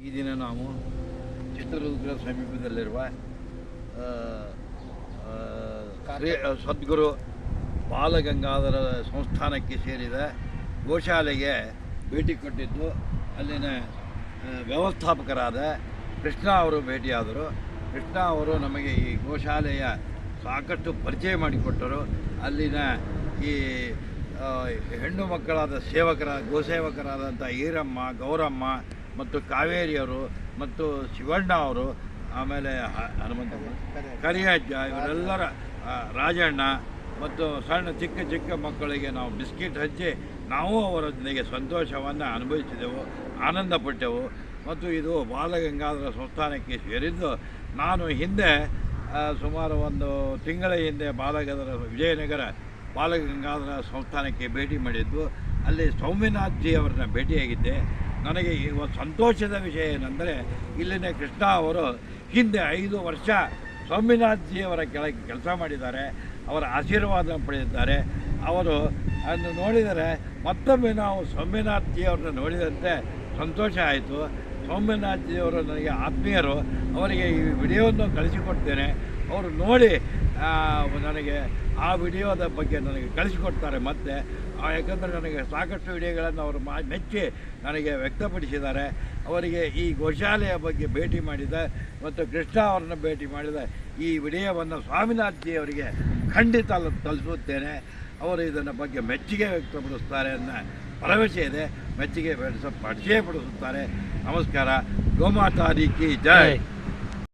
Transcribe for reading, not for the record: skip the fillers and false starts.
ಈ ದಿನ ನಾವು ಚಿತ್ರದುರ್ಗ ಸಮೀಪದಲ್ಲಿರುವ ಸದ್ಗುರು ಬಾಲಗಂಗಾಧರ ಸಂಸ್ಥಾನಕ್ಕೆ ಸೇರಿದ ಗೋಶಾಲೆಗೆ ಭೇಟಿ ಕೊಟ್ಟಿದ್ದು ಅಲ್ಲಿನ ವ್ಯವಸ್ಥಾಪಕರಾದ ಕೃಷ್ಣ ಅವರು ಭೇಟಿಯಾದರು. ಕೃಷ್ಣ ಅವರು ನಮಗೆ ಈ ಗೋಶಾಲೆಯ ಸಾಕಷ್ಟು ಪರಿಚಯ ಮಾಡಿಕೊಟ್ಟರು. ಅಲ್ಲಿನ ಈ ಹೆಣ್ಣು ಮಕ್ಕಳಾದ ಗೋಸೇವಕರಾದಂಥ ಈರಮ್ಮ, ಗೌರಮ್ಮ ಮತ್ತು ಕಾವೇರಿಯವರು ಮತ್ತು ಶಿವಣ್ಣ ಅವರು, ಆಮೇಲೆ ಹನುಮಂತ ಕರಿಯಜ್ಜ, ಇವರೆಲ್ಲರ ರಾಜಣ್ಣ ಮತ್ತು ಸಣ್ಣ ಚಿಕ್ಕ ಮಕ್ಕಳಿಗೆ ನಾವು ಬಿಸ್ಕಿಟ್ ಹಂಚಿ ನಾವು ಅವರೊಂದಿಗೆ ಸಂತೋಷವನ್ನು ಅನುಭವಿಸಿದೆವು, ಆನಂದಪಟ್ಟೆವು. ಮತ್ತು ಇದು ಬಾಲಗಂಗಾಧರ ಸಂಸ್ಥಾನಕ್ಕೆ ಸೇರಿದ್ದು. ನಾನು ಹಿಂದೆ ಸುಮಾರು ಒಂದು ತಿಂಗಳ ಹಿಂದೆ ವಿಜಯನಗರ ಬಾಲಗಂಗಾಧರ ಸಂಸ್ಥಾನಕ್ಕೆ ಭೇಟಿ ಮಾಡಿದ್ದು. ಅಲ್ಲಿ ಸೌಮ್ಯನಾಥ್ ಜಿ ಅವರನ್ನ ಭೇಟಿಯಾಗಿದ್ದೆ. ನನಗೆ ಸಂತೋಷದ ವಿಷಯ ಏನೆಂದರೆ, ಇಲ್ಲಿನ ಕೃಷ್ಣ ಅವರು ಹಿಂದೆ 5 ವರ್ಷ ಸೌಮ್ಯನಾಥ್ ಜಿ ಅವರ ಕೆಳಗೆ ಕೆಲಸ ಮಾಡಿದ್ದಾರೆ, ಅವರ ಆಶೀರ್ವಾದ ಪಡೆದಿದ್ದಾರೆ. ಅವರು ಅದನ್ನು ನೋಡಿದರೆ ಮತ್ತೊಮ್ಮೆ ನಾವು ಸೌಮ್ಯನಾಥ್ ಜಿ ಅವ್ರನ್ನ ನೋಡಿದಂತೆ ಸಂತೋಷ ಆಯಿತು. ಸೌಮ್ಯನಾಥ್ ಜಿ ಅವರು ನನಗೆ ಆತ್ಮೀಯರು. ಅವರಿಗೆ ಈ ವಿಡಿಯೋವನ್ನು ಕಳಿಸಿಕೊಡ್ತೇನೆ. ಅವರು ನೋಡಿ ನನಗೆ ಆ ವಿಡಿಯೋದ ಬಗ್ಗೆ ನನಗೆ ಕಳಿಸಿಕೊಡ್ತಾರೆ. ಮತ್ತು ಯಾಕಂದರೆ ನನಗೆ ಸಾಕಷ್ಟು ವಿಡಿಯೋಗಳನ್ನು ಅವರು ಮೆಚ್ಚಿ ನನಗೆ ವ್ಯಕ್ತಪಡಿಸಿದ್ದಾರೆ. ಅವರಿಗೆ ಈ ಗೋಶಾಲೆಯ ಬಗ್ಗೆ ಭೇಟಿ ಮಾಡಿದ ಮತ್ತು ಕೃಷ್ಣ ಅವರನ್ನು ಭೇಟಿ ಮಾಡಿದ ಈ ವಿಡಿಯೋವನ್ನು ಸ್ವಾಮಿನಾಥ್ ಜಿ ಅವರಿಗೆ ಖಂಡಿತ ತಲುಪುತ್ತೇನೆ. ಅವರು ಇದನ್ನ ಬಗ್ಗೆ ಮೆಚ್ಚುಗೆ ವ್ಯಕ್ತಪಡಿಸ್ತಾರೆ ಅನ್ನೋ ಭರವಸೆ ಇದೆ. ಮೆಚ್ಚುಗೆ ಪರಿಚಯ ಪಡಿಸುತ್ತಾರೆ. ನಮಸ್ಕಾರ. ಗೋಮಾತಾ ಕಿ ಜೈ.